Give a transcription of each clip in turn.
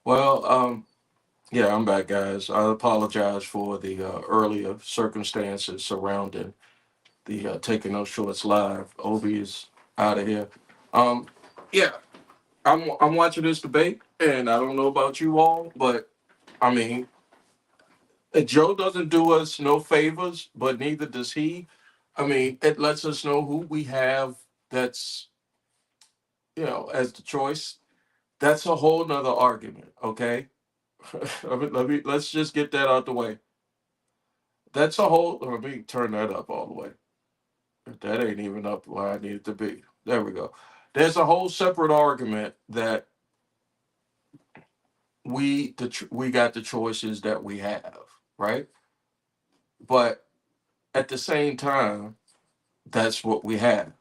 Well, yeah, I'm back, guys. I apologize for the earlier circumstances surrounding the Taking No Shorts live. Obi is out of here. Um, yeah, I'm watching this debate, and I don't know about you all, but I mean, Joe doesn't do us no favors, but neither does he. I mean, it lets us know who we have that's as the choice. That's a whole nother argument, okay? Let's just get that out the way. That's a whole. Let me turn that up all the way. That ain't even up where I need it to be. There we go. There's a whole separate argument that we got the choices that we have, right? But at the same time, that's what we have.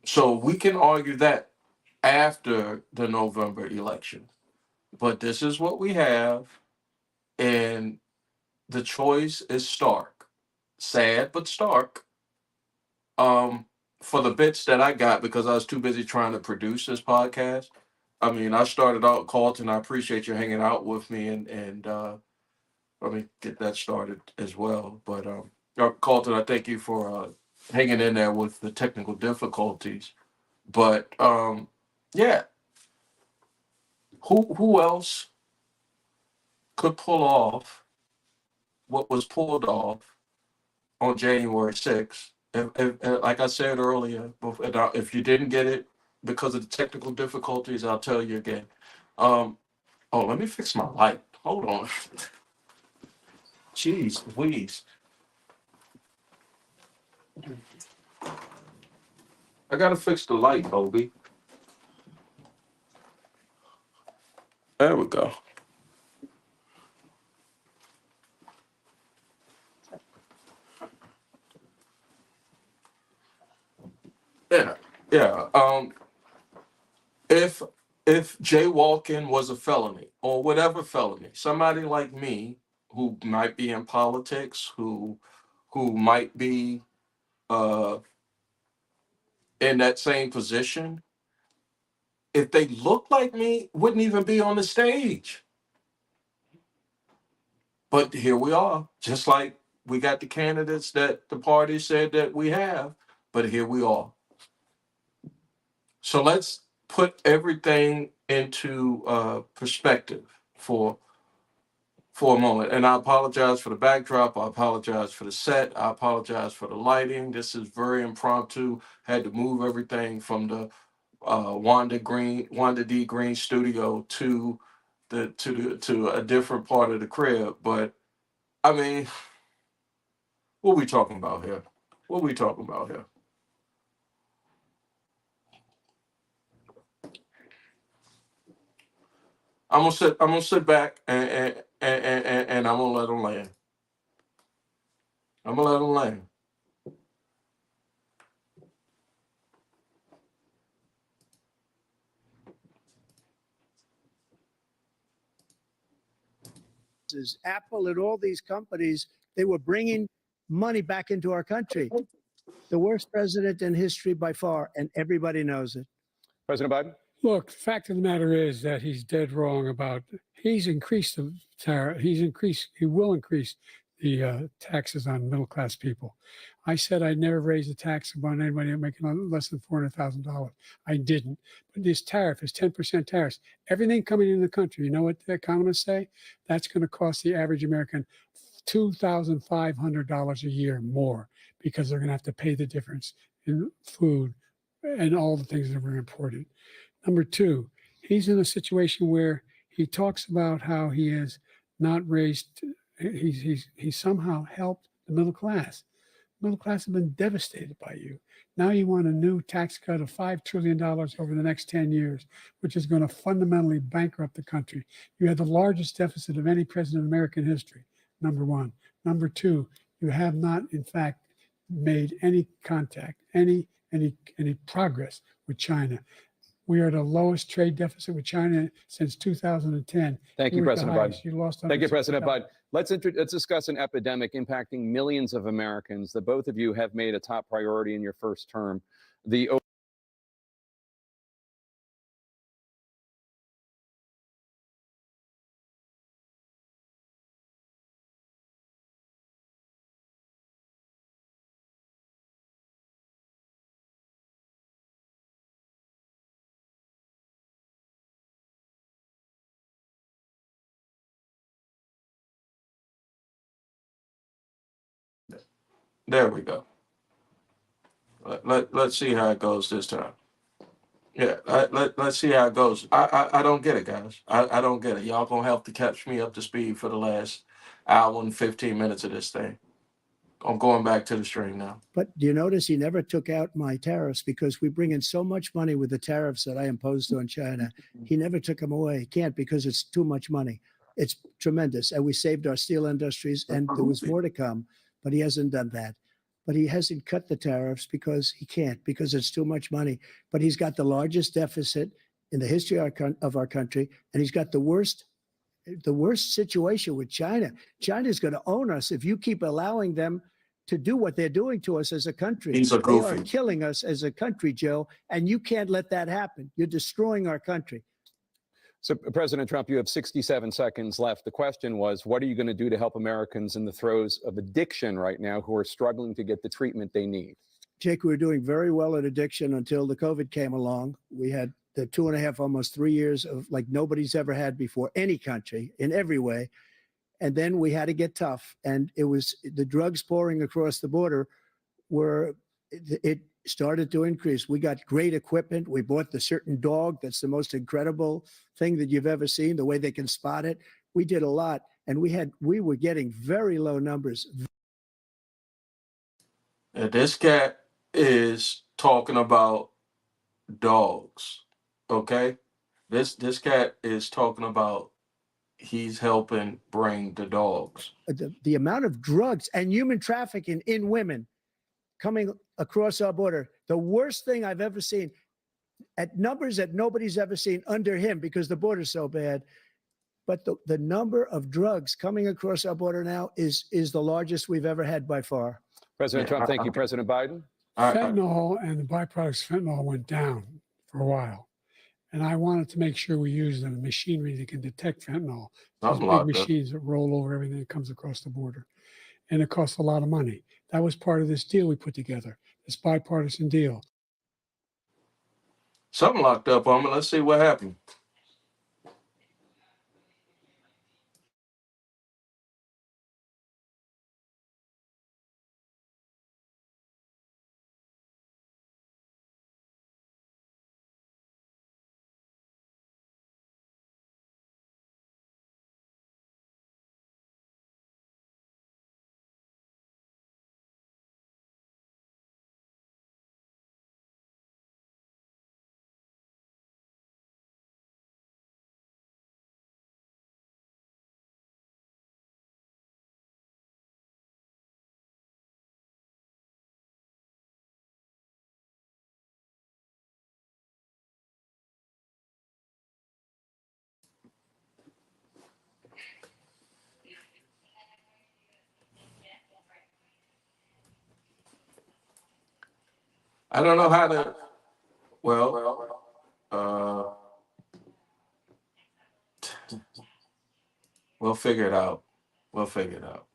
So we can argue that after the November election. But this is what we have, and the choice is stark. Sad but stark. Um, for the bits that I got because I was too busy trying to produce this podcast. I mean, I started out, Carlton. I appreciate you hanging out with me, and let me get that started as well. But Carlton, I thank you for hanging in there with the technical difficulties. But yeah, who else could pull off what was pulled off on January 6th? Like I said earlier, if you didn't get it because of the technical difficulties, I'll tell you again. Um, oh, let me fix my light. Hold on. Jeez Louise. I gotta fix the light, Obi. There we go. Yeah, yeah. If jaywalking was a felony or whatever felony, somebody like me who might be in politics, who might be uh in that same position, if they look like me, wouldn't even be on the stage. But here we are, just like we got the candidates that the party said that we have, but here we are. So let's put everything into perspective for a moment. And I apologize for the backdrop. I apologize for the set. I apologize for the lighting. This is very impromptu. Had to move everything from the Wanda D Green studio to a different part of the crib. But I mean, what we talking about here? What we talking about here? I'm gonna sit back and I'm gonna let them land. I'm gonna let them land. Is Apple and all these companies, they were bringing money back into our country. The worst president in history by far, and everybody knows it. President Biden? Look, the fact of the matter is that he's dead wrong about he's increased the tariff. He will increase the taxes on middle class people. I said I'd never raise a tax on anybody making less than $400,000. I didn't. But this tariff is 10% tariffs. Everything coming into the country, you know what the economists say? That's going to cost the average American $2,500 a year more because they're going to have to pay the difference in food and all the things that are imported. Number two, he's in a situation where he talks about how he has not raised, he's somehow helped the middle class. Middle class have been devastated by you. Now you want a new tax cut of $5 trillion over the next 10 years, which is going to fundamentally bankrupt the country. You had the largest deficit of any president in American history, number one. Number two, you have not, in fact, made any contact, any progress with China. We are the lowest trade deficit with China since 2010. Thank you, President Biden. You lost. Thank you, President Biden. Let's discuss an epidemic impacting millions of Americans that both of you have made a top priority in your first term. The There we go. Let's see how it goes this time. Yeah, let's see how it goes. I don't get it, guys. I don't get it. Y'all gonna have to catch me up to speed for the last hour and 15 minutes of this thing. I'm going back to the stream now. But do you notice he never took out my tariffs because we bring in so much money with the tariffs that I imposed on China. He never took them away. He can't because it's too much money. It's tremendous. And we saved our steel industries and there was more to come, but he hasn't done that. But he hasn't cut the tariffs because he can't, because it's too much money. But he's got the largest deficit in the history of our country, and he's got the worst situation with China. China's going to own us if you keep allowing them to do what they're doing to us as a country. He's a They are goofy. killing us as a country, Joe, and you can't let that happen. You're destroying our country. So, President Trump, you have 67 seconds left. The question was, what are you going to do to help Americans in the throes of addiction right now who are struggling to get the treatment they need? Jake, we were doing very well at addiction until the COVID came along. We had the 2.5, almost 3 years of like nobody's ever had before, any country in every way. And then we had to get tough. And it was the drugs pouring across the border it started to increase. We got great equipment. We bought the certain dog that's the most incredible thing that you've ever seen, the way they can spot it. We did a lot. And we were getting very low numbers. And this cat is talking about dogs. Okay? This cat is talking about he's helping bring the dogs. The amount of drugs and human trafficking in women coming across our border, the worst thing I've ever seen, at numbers that nobody's ever seen under him because the border's so bad. But the number of drugs coming across our border now is the largest we've ever had by far. President Trump, thank you. President Biden? Fentanyl and the byproducts of fentanyl went down for a while. And I wanted to make sure we use the machinery that can detect fentanyl. Those big machines that roll over everything that comes across the border. And it costs a lot of money. That was part of this deal we put together, this bipartisan deal. Something locked up on me. Let's see what happened. I don't know how to. Well, we'll figure it out. We'll figure it out.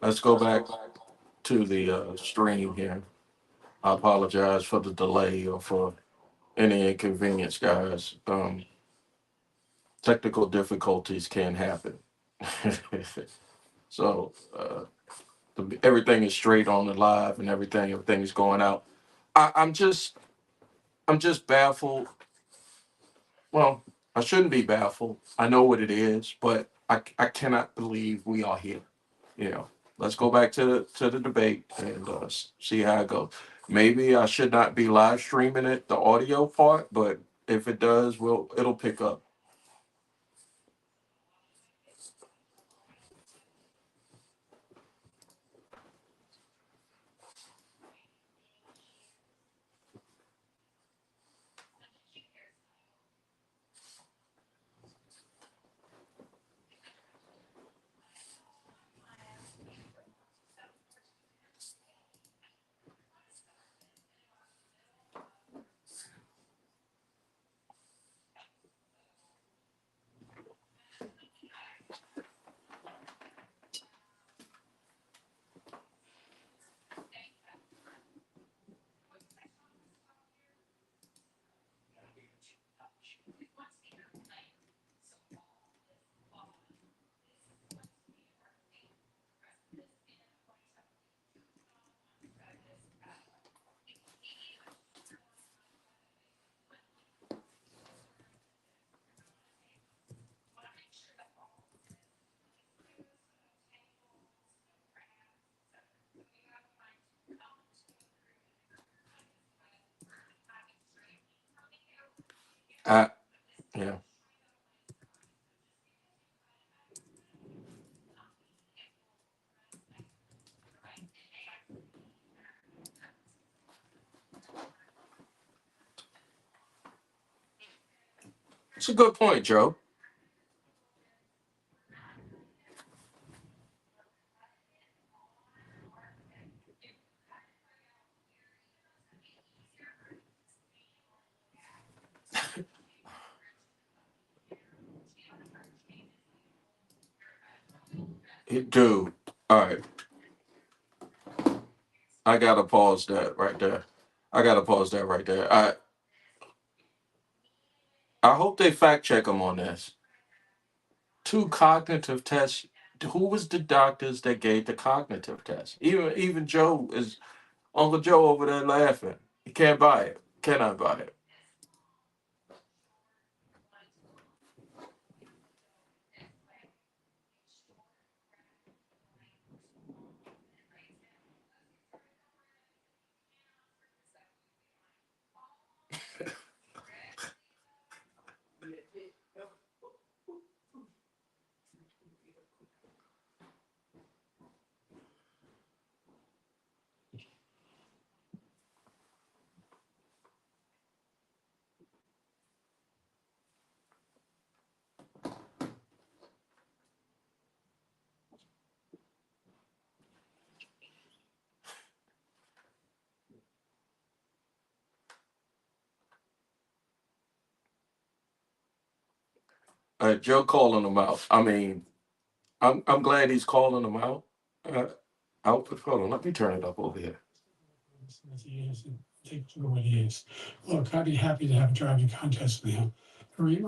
Let's go back to the stream here. I apologize for the delay or for any inconvenience, guys. Technical difficulties can happen. So everything is straight on the live and everything is going out. I'm just baffled. Well, I shouldn't be baffled. I know what it is, but I cannot believe we are here. You know, let's go back to the debate and see how it goes. Maybe I should not be live streaming it, the audio part, but if it does, it'll pick up. Yeah. It's a good point, Joe. Dude, all right. I gotta pause that right there. I gotta pause that right there. I hope they fact check him on this. Two cognitive tests. Who was the doctors that gave the cognitive test? Even Joe is Uncle Joe over there laughing. He can't buy it. Cannot buy it. Joe calling him out. I mean, I'm glad he's calling him out. Hold on, let me turn it up over here. As he is and take it for what he is. Look, I'd be happy to have a driving contest with him.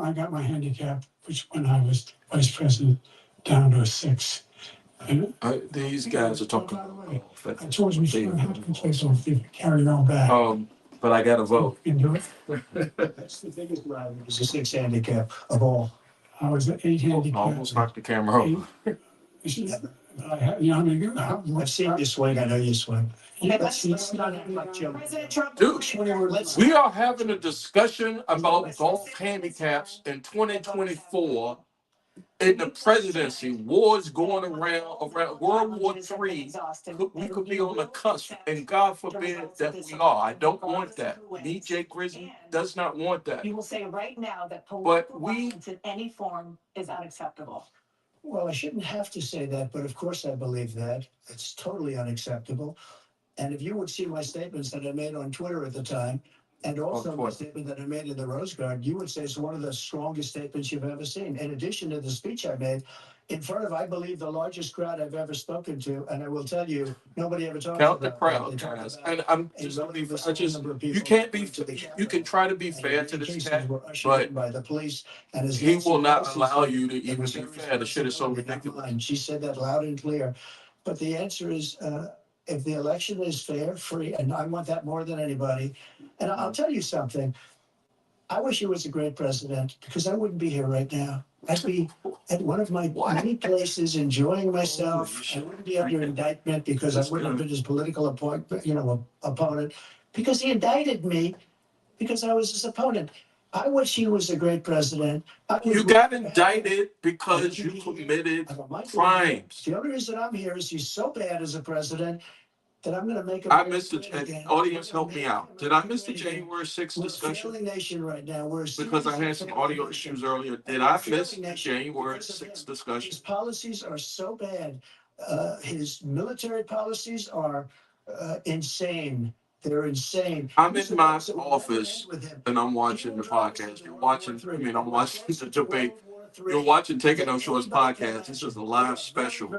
I got my handicap, which when I was vice president, down to a 6. And These guys are talking. by the way, I told you we should have to play some carry on back. But I got to vote. You can do it. That's the biggest driver. It's a 6 handicap of all. I was at 8 handicap. Almost knocked the camera over. You know, I mean, I've seen you swing. I know you swing. Yeah, Let's not act like Joe. President Trump. Dude, Let's we are having a discussion about golf handicaps in 2024 in the presidency. Wars going around World War III. We could be on the cusp, and God forbid that we are. I don't want that. Me, Jay Grizzly, does not want that. You will say right now that But political we- violence in any form is unacceptable. Well, I shouldn't have to say that, but of course I believe that. It's totally unacceptable. And if you would see my statements that I made on Twitter at the time, and also my statement that I made in the Rose Garden, you would say it's one of the strongest statements you've ever seen. In addition to the speech I made in front of, I believe, the largest crowd I've ever spoken to, and I will tell you, nobody ever talks Count the about crowd, that. They talk guys. about And I'm a just, relatively I small just, number of you people can't be, going to the you can Capitol. try to be And fair in to many this cases cat, were ushered but in by the police. And as he Nancy will not Pelosi allow said, you to it even was be her fair. The shit is so responsibility, not ridiculous. mine. She said that loud and clear. But the answer is, if the election is fair, free, and I want that more than anybody. And I'll tell you something. I wish he was a great president because I wouldn't be here right now. I'd be at one of my many places enjoying myself. I wouldn't be under indictment because I wouldn't have been his political opponent because he indicted me because I was his opponent. I wish he was a great president. You got indicted because you committed crimes. The only reason I'm here is he's so bad as a president that I'm going to make him. I missed the audience. Help me out. Did I miss the January 6th We're a discussion? failing nation right now. We're a Because I had serious some audio nation. issues earlier. Did We're a I failing miss the nation January because of 6th him. discussion? His policies are so bad. His military policies are insane. They're insane. I'm in my office and I'm watching the podcast. I'm watching the debate. You're watching Taking No Shorts podcast. This is a live special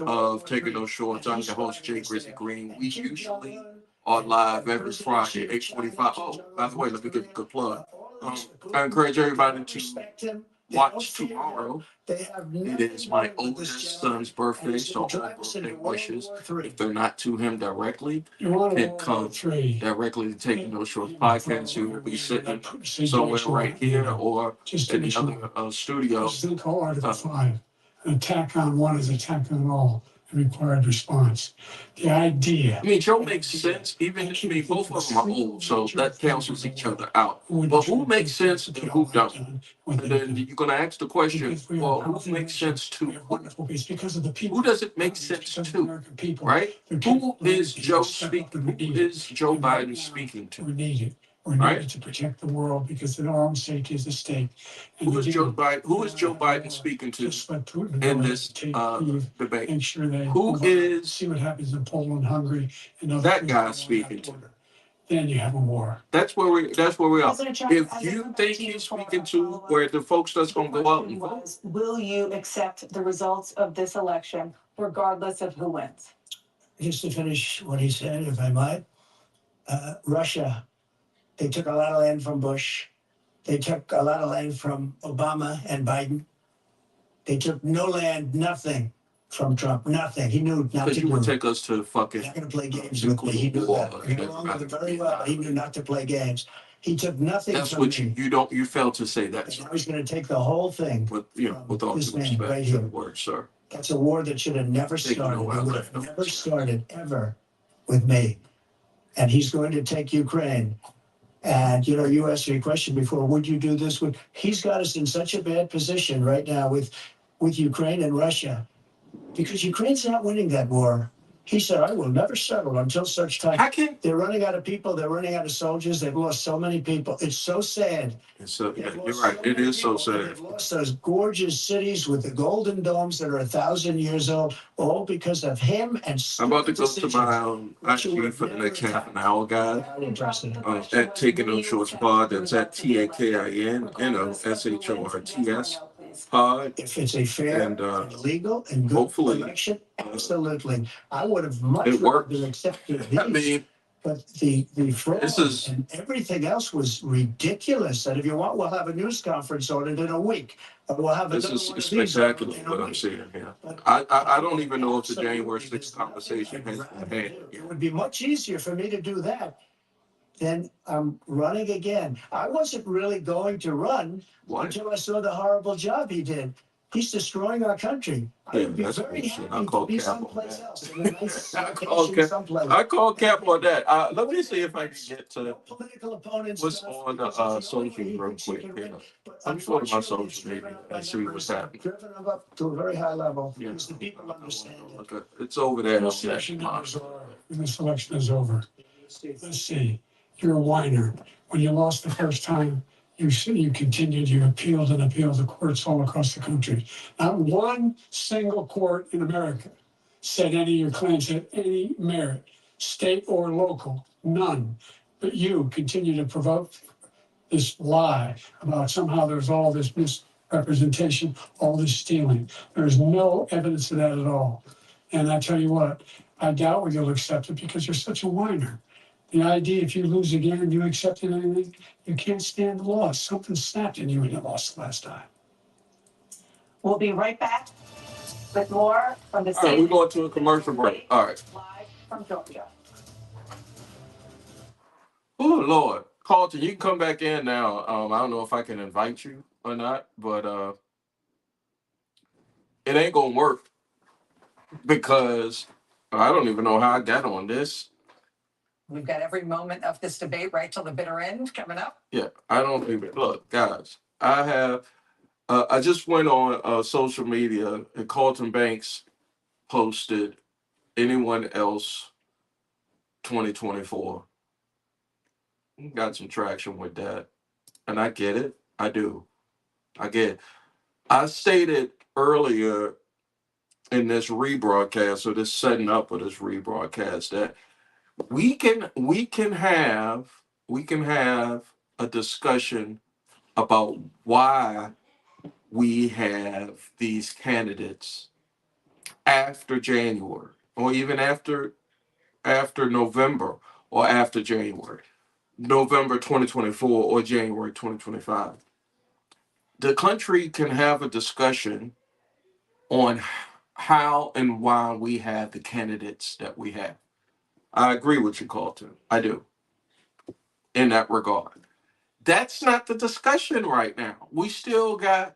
of Taking No Shorts. I'm your host, Jay Grizzly Green. We usually are live every Friday, 8:45. Oh, by the way, let me give you a good plug. I encourage everybody to watch tomorrow. It is my oldest son's birthday, so all birthday wishes, if they're not to him directly, can come directly to Taking No Shorts podcast. He will be sitting somewhere right here or in the other studio. This thing called Article 5. An attack on one is attack on all. the required response. The idea. I mean, Joe makes sense. Even I mean, both of them are old, so that cancels each other out. But who makes sense and who don't? And then you're going to ask the question, well, who makes sense to who? It's because of the people. Who does it make sense Because of the to? American people. Right? They're Who capable is of Joe step up speaking? when we Who need it. is Joe And right Biden now, speaking to? We're needed. We're Right? needed to protect the world because the arms safety is at stake. And Who is again, Joe Biden? Who is Joe Biden speaking to just let Putin in go this take Kyiv, debate? make sure they Who move on, is see what happens in Poland, Hungary, and other that countries guy along speaking that to? border. Then you have a war. That's where we are. President Trump, If as I you come back think to you he's for a speaking to follow-up, where the folks that's the gonna go out question and vote, was, will you accept the results of this election regardless of who wins? Just to finish what he said, if I might, Russia, they took a lot of land from Bush. They took a lot of land from Obama and Biden. They took no land, nothing from Trump, nothing. He knew not because to you would do it. take us to fucking He's not going to play games with me. He nuclear knew war. that. I got along with him very well. He knew not to play games. He took nothing That's from what me. you failed to say that, And sir. now he's going to take the whole thing. With with all This due man respect right to here. the word, sir. That's a war that should have never Taking started. no It would outlet, have no never respect. started ever with me. And he's going to take Ukraine. And you asked me a question before. Would you do this? He's got us in such a bad position right now with Ukraine and Russia, because Ukraine's not winning that war. He said, "I will never settle until such time." I can. They're running out of people. They're running out of soldiers. They've lost so many people. It's so sad. So They've you're lost right. It many is so people, and sad. they've lost those gorgeous cities with the golden domes that are 1,000 years old, all because of him and I'm about to go to decisions. my Russia would IG have for the never next half attacked. an hour, guys. Very interesting. At Taking No Shorts Pod. That's at TAKIN, SHORTS pod. If it's a fair And and legal and good hopefully election, absolutely. I would have much it rather works. accepted I these. mean, But the fraud this is and everything else was ridiculous. And if you want, we'll have a news conference on it in a week. Or we'll have this another is one of these spectacular in a what I'm week. seeing here. But I don't even know if the January absolutely, 6th there's nothing conversation I'd has rather been had do. It yet. would be much easier for me to do that than running again. I wasn't really going to run What? until I saw the horrible job he did. He's destroying our country. I Yeah, would be that's very bullshit. I happy to call be cap on someplace that. else, in a nice I call location cap. someplace. I call cap on that. Let me see if I can get to No political opponents. what's Stuff, on the because it's the only social way he real thinks he quick can here. win. But Let me go to my unfortunately, it's social driven media up by and see what's numbers, happening. driven them up to a very high level. Yeah, Because the people understand it. look at it's over there. Let's see if your numbers are, when this election is over. Let's see. You're a whiner. When you lost the first time, you continued, you appealed and appealed to courts all across the country. Not one single court in America said any of your claims had any merit, state or local, none. But you continue to provoke this lie about somehow there's all this misrepresentation, all this stealing. There's no evidence of that at all. And I tell you what, I doubt whether you'll accept it because you're such a whiner. The idea, if you lose again and you accept anything, you can't stand the loss. Something snapped in you when you lost the last time. We'll be right back with more from the All right, we're going to a commercial break. All right. Live from Georgia. Oh Lord, Carlton, you can come back in now. I don't know if I can invite you or not, but it ain't gonna work because I don't even know how I got on this. We've got every moment of this debate right till the bitter end coming up. Yeah, I don't even look, guys. I have. I just went on social media and Carlton Banks posted anyone else 2024. Got some traction with that, and I get it. I do. I get it. I stated earlier in this rebroadcast or this setting up of this rebroadcast that we can have a discussion about why we have these candidates after January or even after November or after January, November 2024 or January 2025. The country can have a discussion on how and why we have the candidates that we have. I agree with you, Carlton. I do. In that regard. That's not the discussion right now. We still got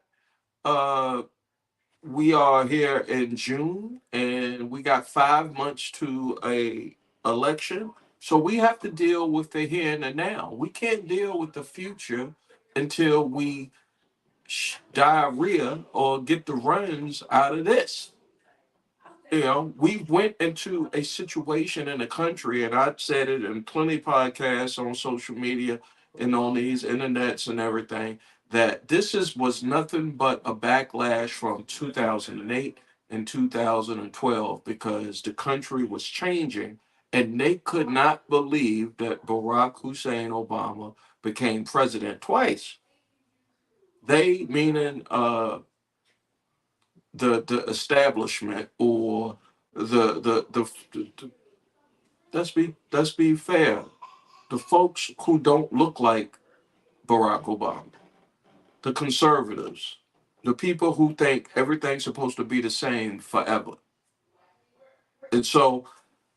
we are here in June, and we got 5 months to a election. So we have to deal with the here and the now. We can't deal with the future until we diarrhea or get the runs out of this. You know, we went into a situation in the country, and I said it in plenty of podcasts on social media and on these internets and everything, that was nothing but a backlash from 2008 and 2012 because the country was changing, and they could not believe that Barack Hussein Obama became president twice. They, meaning the establishment, or the let's be fair, the folks who don't look like Barack Obama, the conservatives, the people who think everything's supposed to be the same forever. And so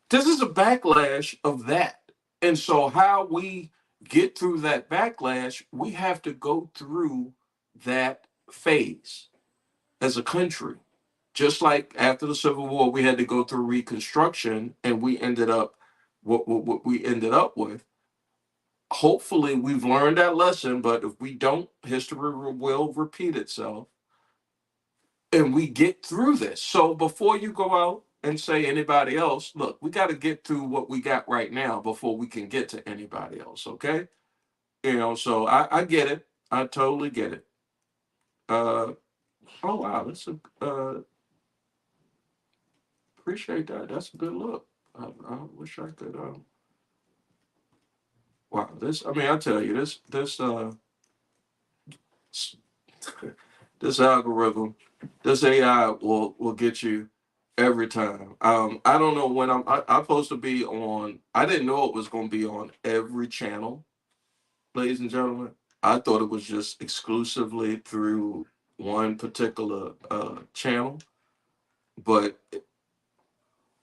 this is a backlash of that. And so how we get through that backlash, we have to go through that phase as a country. Just like after the Civil War, we had to go through Reconstruction, and we ended up what we ended up with. Hopefully, we've learned that lesson, but if we don't, history will repeat itself, and we get through this. So before you go out and say anybody else, look, we got to get through what we got right now before we can get to anybody else. Okay, so I get it. I totally get it. Oh wow, appreciate that. That's a good look. I wish I could. Wow, this. I mean, I tell you, s- this algorithm, this AI will get you every time. I don't know when I'm supposed to be on. I didn't know it was going to be on every channel, ladies and gentlemen. I thought it was just exclusively through one particular channel, but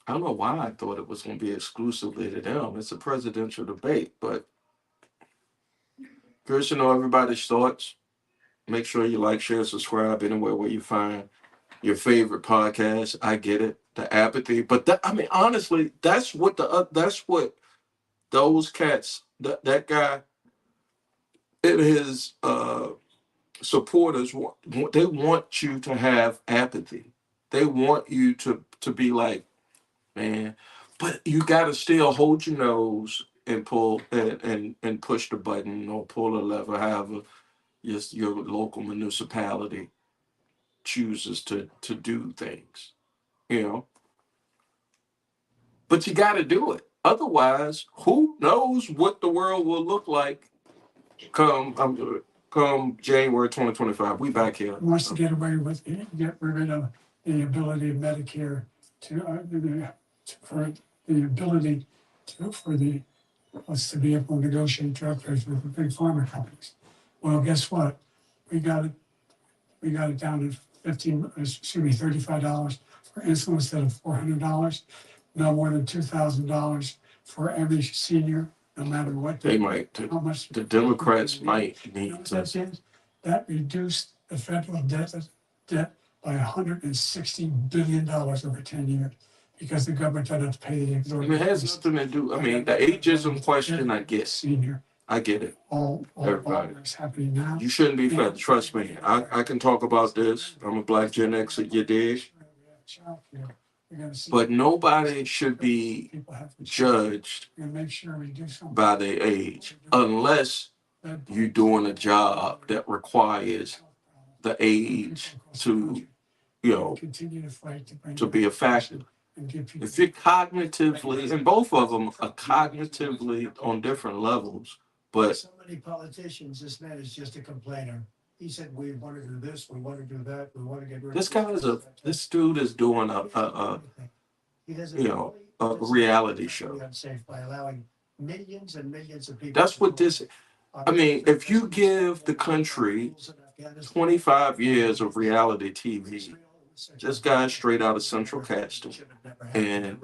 I don't know why I thought it was going to be exclusively to them. It's a presidential debate, but curious to know everybody's thoughts. Make sure you like, share, subscribe anywhere where you find your favorite podcast. I get it, the apathy, but I mean, honestly, that's what those cats, that guy and his supporters want. They want you to have apathy. They want you to be like, man, but you got to still hold your nose and pull and push the button or pull a lever, however your local municipality chooses to do things, you know. But you got to do it. Otherwise, who knows what the world will look like come January 2025. We back here. Wants to get away with, get rid of the ability of Medicare for the ability for us to be able to negotiate drug prices with the big pharma companies. Well, guess what? We got it. We got it down to $35 for insulin instead of $400. No more than $2,000 for every senior, no matter what. They might. How much The Democrats might you know need what to. that is? That reduced the federal debt by $160 billion over 10 years because the government doesn't have to pay the I exorbitant. mean, it has nothing to do. I mean, the ageism question, I get. Senior, I get it. all Everybody. that's happening now. You shouldn't be fed. Trust me. I can talk about this. I'm a black Gen Xer, you dig? But nobody should be judged Make sure we do something. by their age unless you're doing a job that requires the age to, Continue to fight to be a factor. If you're cognitively, and both of them are cognitively on different levels, but So many politicians, this man is just a complainer. He said, we want to do this, we want to do that, we want to get rid of this dude is doing He has you know, a reality show. Unsafe by allowing millions and millions of people. That's what this. I mean, if you give the country 25 years of reality TV, This guy's straight out of central casting, and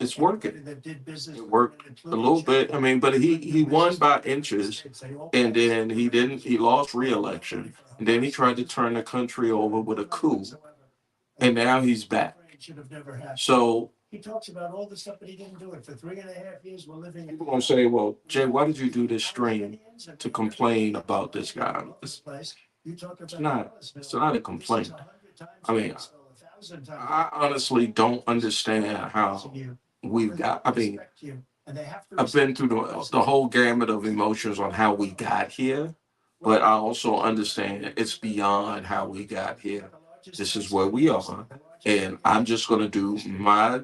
it's working. It worked a little bit. I mean, but he won by inches, and then he lost re-election, and then he tried to turn the country over with a coup, and now he's back. So He talks about all the stuff, but he didn't do it for 3.5 years. We're living. people gonna say, "Well, Jay, why did you do this stream to complain about this guy?" It's not a complaint. I mean, I honestly don't understand how we've got. I mean, I've been through the whole gamut of emotions on how we got here, but I also understand it's beyond how we got here. This is where we are, and I'm just going to do my.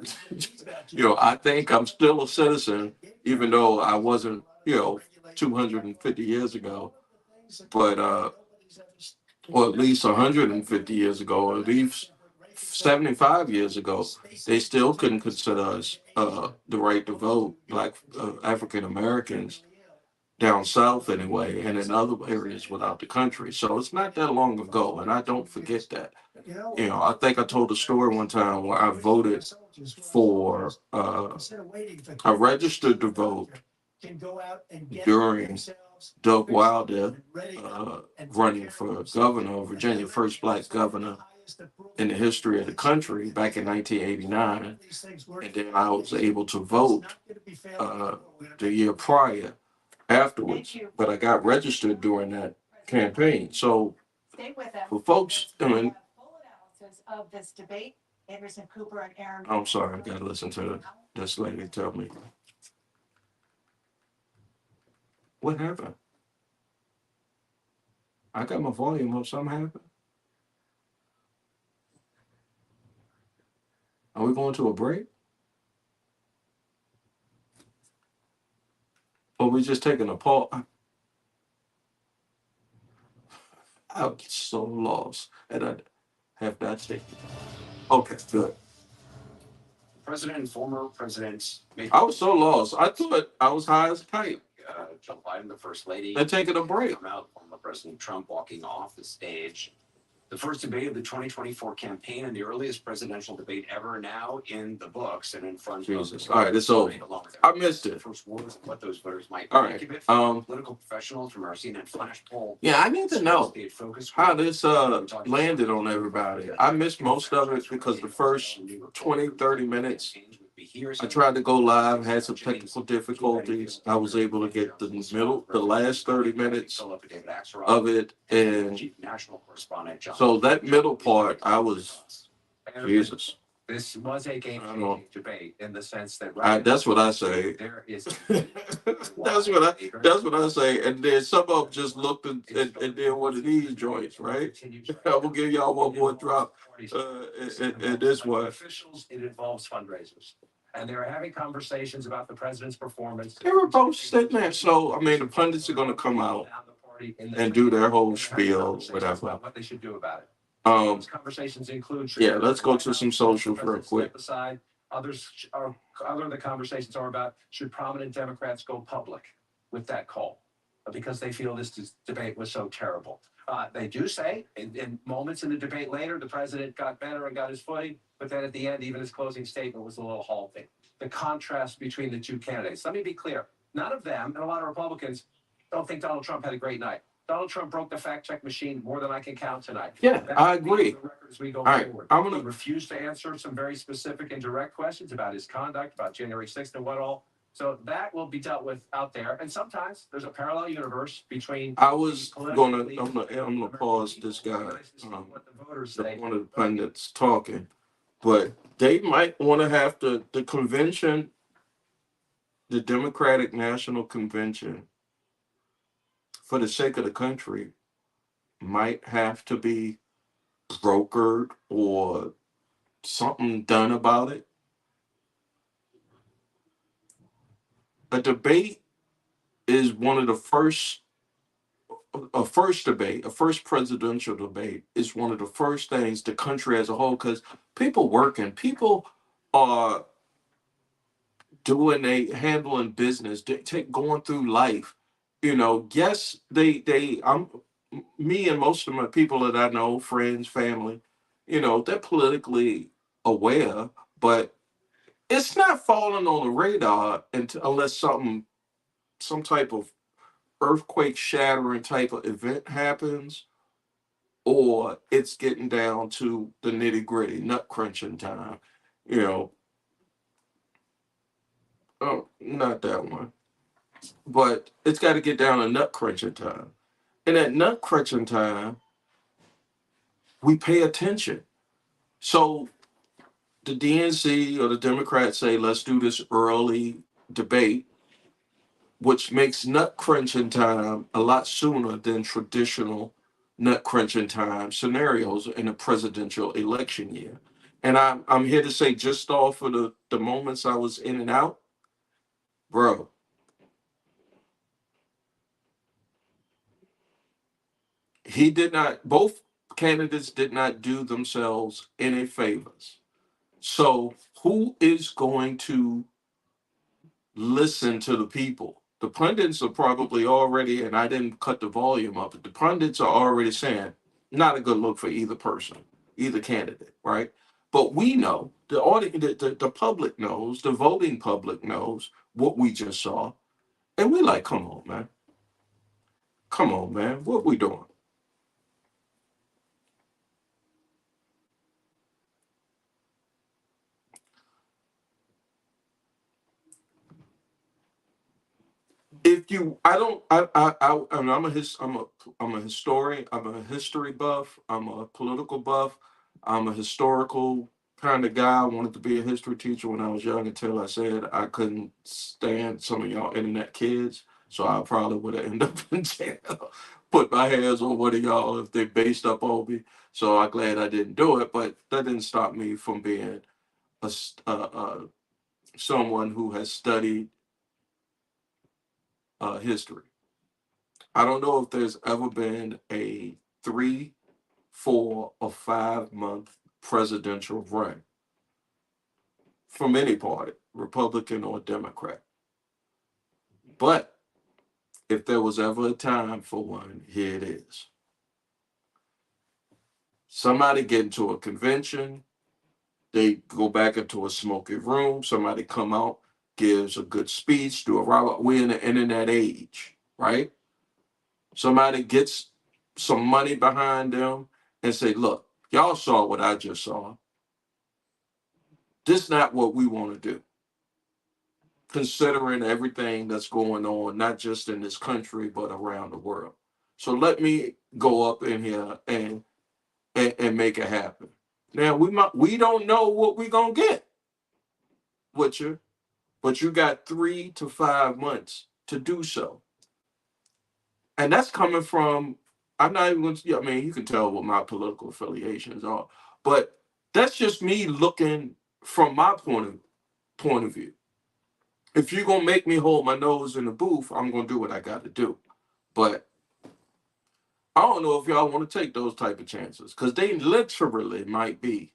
I think I'm still a citizen, even though I wasn't, 250 years ago, but or at least 150 years ago, or at least 75 years ago, they still couldn't consider us the right to vote, Black African Americans down south anyway, and in other areas without the country. So it's not that long ago, and I don't forget that. I think I told a story one time where I voted for, I registered to vote during Doug Wilder running for governor of Virginia, first Black governor in the history of the country back in 1989. And then I was able to vote the year prior afterwards, but I got registered during that campaign. So for folks, of this debate, Anderson Cooper and Aaron. I'm sorry, I gotta listen to this lady tell me. What happened? I got my volume up, something happened? Are we going to a break? Or we just taking a pause? I'm so lost, and I have not taken. Okay, good. President and former presidents. I was so lost. I thought I was high as a kite. Joe Biden, the first lady. They're taking a break. Come out, former President Trump walking off the stage. The first debate of the 2024 campaign and the earliest presidential debate ever now in the books and in front Jesus. of. All right, it's over. I missed it. First words of what those voters might All right. think of it. Political professionals from our CNN flash poll. Yeah, I need to know how this landed on everybody. I missed most of it because the first 20, 30 minutes, I tried to go live, had some technical difficulties. I was able to get the last 30 minutes of it, and so that middle part, I was, Jesus. This was a game-changing debate in the sense that that's what I say. There is that's what I say. And then some of them just looked and did one of these joints, right? I will give y'all one more drop. And this one. Officials, it involves fundraisers. And they're having conversations about the president's performance. They were both sitting there. So, I mean, the pundits are going to come out and do their whole spiel, whatever. What they should do about it. Those conversations include. Yeah, let's go to some socials real quick. Aside, other of the conversations are about should prominent Democrats go public with that call because they feel this debate was so terrible. They do say in moments in the debate later, the president got better and got his footing, but then at the end, even his closing statement was a little halting. The contrast between the two candidates. Let me be clear. None of them, and a lot of Republicans, don't think Donald Trump had a great night. Donald Trump broke the fact check machine more than I can count tonight. Yeah, I agree. As we go All right, forward. I'm gonna He refused to answer some very specific and direct questions about his conduct, about January 6th and what all. So that will be dealt with out there. And sometimes there's a parallel universe between. I'm gonna pause this guy, what the voters say. one of the pundits talking, but they might want to have the convention, the Democratic National Convention, for the sake of the country, might have to be brokered or something done about it. A debate is one of the first presidential debate is one of the first things the country as a whole, because people are handling business, going through life. Yes, me and most of my people that I know, friends, family, they're politically aware, but it's not falling on the radar unless some type of earthquake shattering type of event happens, or it's getting down to the nitty gritty, nut crunching time. You know, oh, not that one, but it's got to get down to nut crunching time. And at nut crunching time, we pay attention. So the DNC or the Democrats say, let's do this early debate, which makes nut crunching time a lot sooner than traditional nut crunching time scenarios in a presidential election year. And I'm here to say, just off of the moments I was in and out, bro, both candidates did not do themselves any favors. So who is going to listen to the people? The pundits are probably already, and I didn't cut the volume up, but the pundits are already saying, not a good look for either person, either candidate, right? But we know, the audience, the public knows, the voting public knows what we just saw. And we like, come on, man. Come on, man. What we doing? If you I mean, I'm a historian, I'm a history buff, I'm a political buff, I'm a historical kind of guy. I wanted to be a history teacher when I was young until I said I couldn't stand some of y'all internet kids, so I probably would have ended up in jail. Put my hands on one of y'all if they based up on me. So I'm glad I didn't do it, but that didn't stop me from being someone who has studied history. I don't know if there's ever been a 3, 4, or 5 month presidential run from any party, Republican or Democrat. But if there was ever a time for one, here it is. Somebody get into a convention, they go back into a smoky room, somebody come out, gives a good speech, do a robot. We're in the internet age, right? Somebody gets some money behind them and say, look, y'all saw what I just saw. This is not what we want to do, considering everything that's going on, not just in this country, but around the world. So let me go up in here and make it happen. Now we don't know what we're gonna get with you, but you got 3 to 5 months to do so. And that's coming from, I'm not even going to, I mean, you can tell what my political affiliations are, but that's just me looking from my point of view. If you're gonna make me hold my nose in the booth, I'm gonna do what I got to do. But I don't know if y'all want to take those type of chances because they literally might be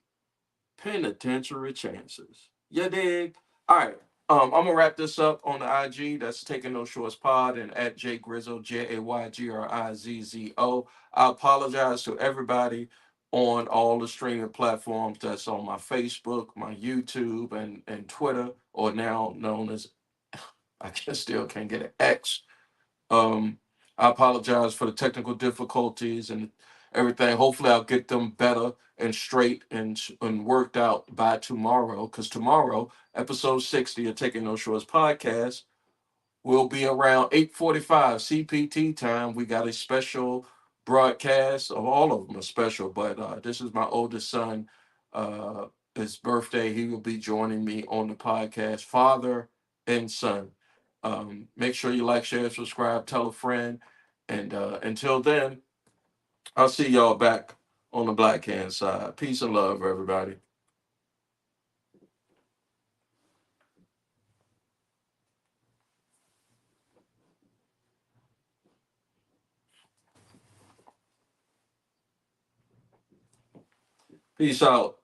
penitentiary chances. You dig? All right. I'm gonna wrap this up on the IG. That's Taking No Shorts Pod and at Jay Grizzo, JayGrizzo. I apologize to everybody on all the streaming platforms that's on my Facebook, my YouTube, and Twitter, or now known as, I can still can't get an X. Um, I apologize for the technical difficulties and everything. Hopefully, I'll get them better and straight and worked out by tomorrow. Because tomorrow, episode 60 of Taking No Shorts podcast will be around 8:45 CPT time. We got a special broadcast. Of all of them are special, but this is my oldest son. Uh, his birthday. He will be joining me on the podcast, father and son. Make sure you like, share, subscribe, tell a friend. And until then, I'll see y'all back on the Black Hand side. Peace and love, everybody. Peace out.